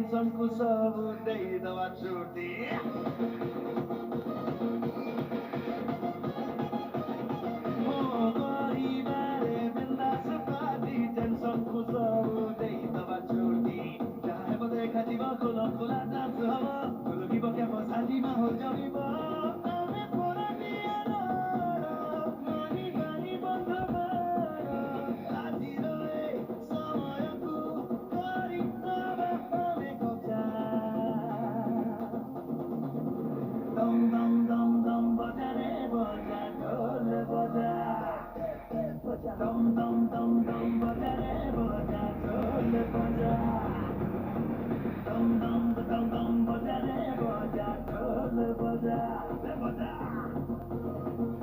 टेन्सनको सब उठ्दै दवा छुट्टी हो गरिबाले बिन्दास पार्टी टेन्सनको सब उठ्दै दवा छुट्टी चाहे बदे खाजीमा खोला खोला नाच हवा खुलकी बक्या बसालीमा हो जमिबा Dum dum dum dum baja re baja dhol baja dum dum dum dum baja re baja dhol baja dum dum dum dum baja re baja dhol baja baja